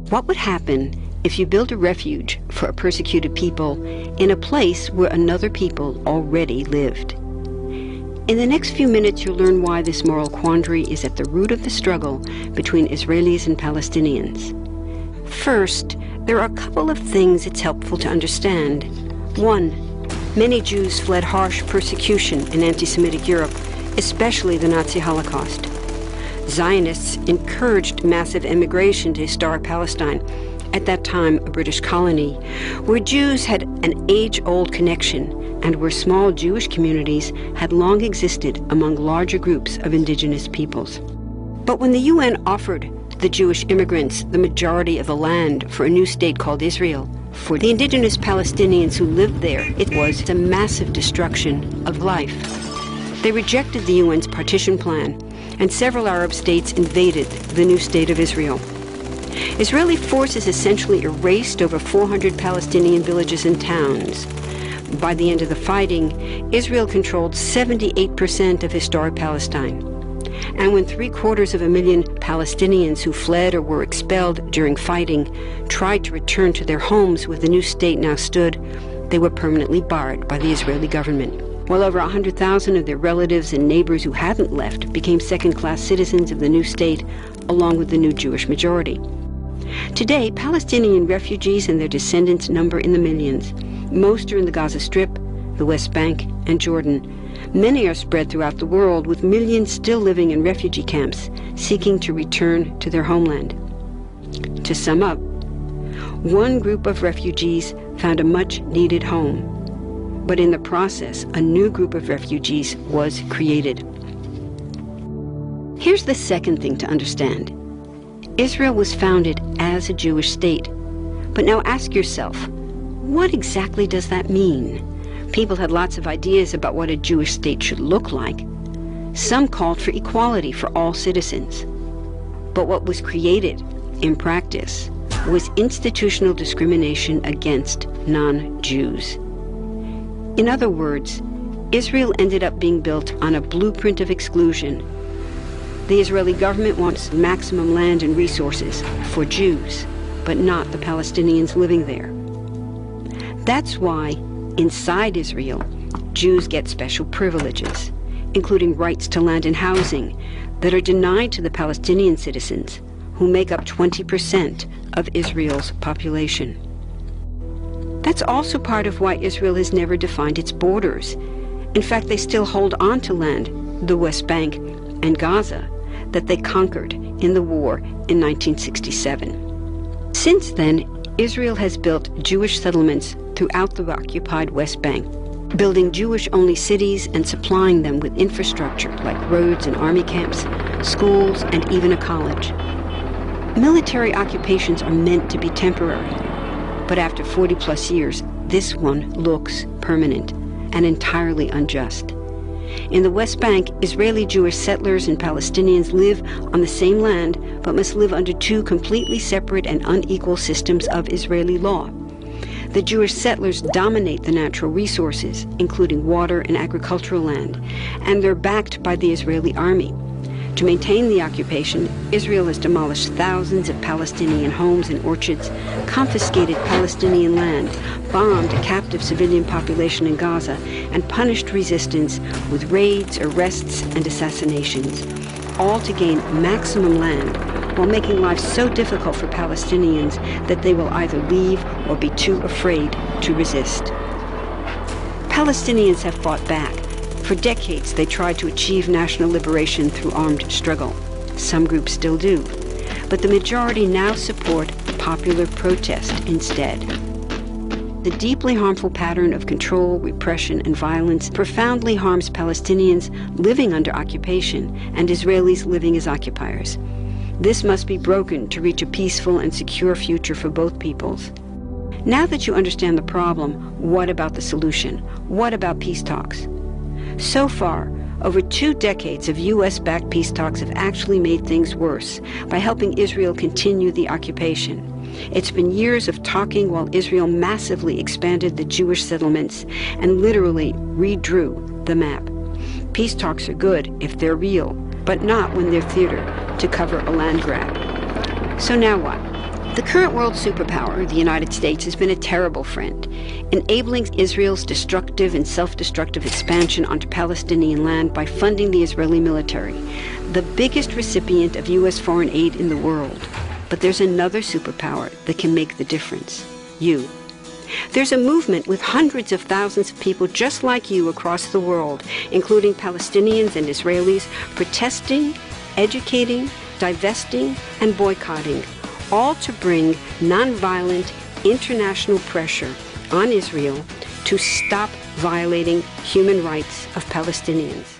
What would happen if you built a refuge for a persecuted people in a place where another people already lived? In the next few minutes, you'll learn why this moral quandary is at the root of the struggle between Israelis and Palestinians. First, there are a couple of things it's helpful to understand. One, many Jews fled harsh persecution in anti-Semitic Europe, especially the Nazi Holocaust. Zionists encouraged massive immigration to historic Palestine, at that time a British colony, where Jews had an age-old connection and where small Jewish communities had long existed among larger groups of indigenous peoples. But when the UN offered the Jewish immigrants the majority of the land for a new state called Israel, for the indigenous Palestinians who lived there, it was a massive destruction of life. They rejected the UN's partition plan, and several Arab states invaded the new state of Israel. Israeli forces essentially erased over 400 Palestinian villages and towns. By the end of the fighting, Israel controlled 78% of historic Palestine. And when 750,000 Palestinians who fled or were expelled during fighting tried to return to their homes where the new state now stood, they were permanently barred by the Israeli government. While over 100,000 of their relatives and neighbors who hadn't left became second-class citizens of the new state, along with the new Jewish majority. Today, Palestinian refugees and their descendants number in the millions. Most are in the Gaza Strip, the West Bank, and Jordan. Many are spread throughout the world, with millions still living in refugee camps, seeking to return to their homeland. To sum up, one group of refugees found a much-needed home. But in the process, a new group of refugees was created. Here's the second thing to understand. Israel was founded as a Jewish state. But now ask yourself, what exactly does that mean? People had lots of ideas about what a Jewish state should look like. Some called for equality for all citizens. But what was created, in practice, was institutional discrimination against non-Jews. In other words, Israel ended up being built on a blueprint of exclusion. The Israeli government wants maximum land and resources for Jews, but not the Palestinians living there. That's why, inside Israel, Jews get special privileges, including rights to land and housing, that are denied to the Palestinian citizens, who make up 20% of Israel's population. That's also part of why Israel has never defined its borders. In fact, they still hold on to land, the West Bank and Gaza, that they conquered in the war in 1967. Since then, Israel has built Jewish settlements throughout the occupied West Bank, building Jewish-only cities and supplying them with infrastructure like roads and army camps, schools, and even a college. Military occupations are meant to be temporary. But after 40-plus years, this one looks permanent and entirely unjust. In the West Bank, Israeli Jewish settlers and Palestinians live on the same land, but must live under two completely separate and unequal systems of Israeli law. The Jewish settlers dominate the natural resources, including water and agricultural land, and they're backed by the Israeli army. To maintain the occupation, Israel has demolished thousands of Palestinian homes and orchards, confiscated Palestinian land, bombed a captive civilian population in Gaza, and punished resistance with raids, arrests, and assassinations, all to gain maximum land, while making life so difficult for Palestinians that they will either leave or be too afraid to resist. Palestinians have fought back. For decades, they tried to achieve national liberation through armed struggle. Some groups still do. But the majority now support popular protest instead. The deeply harmful pattern of control, repression, and violence profoundly harms Palestinians living under occupation and Israelis living as occupiers. This must be broken to reach a peaceful and secure future for both peoples. Now that you understand the problem, what about the solution? What about peace talks? So far, over 2 decades of U.S.-backed peace talks have actually made things worse by helping Israel continue the occupation. It's been years of talking while Israel massively expanded the Jewish settlements and literally redrew the map. Peace talks are good if they're real, but not when they're theater to cover a land grab. So now what? The current world superpower, the United States, has been a terrible friend, enabling Israel's destructive and self-destructive expansion onto Palestinian land by funding the Israeli military, the biggest recipient of U.S. foreign aid in the world. But there's another superpower that can make the difference: you. There's a movement with hundreds of thousands of people just like you across the world, including Palestinians and Israelis, protesting, educating, divesting, and boycotting, all to bring nonviolent international pressure on Israel to stop violating human rights of Palestinians.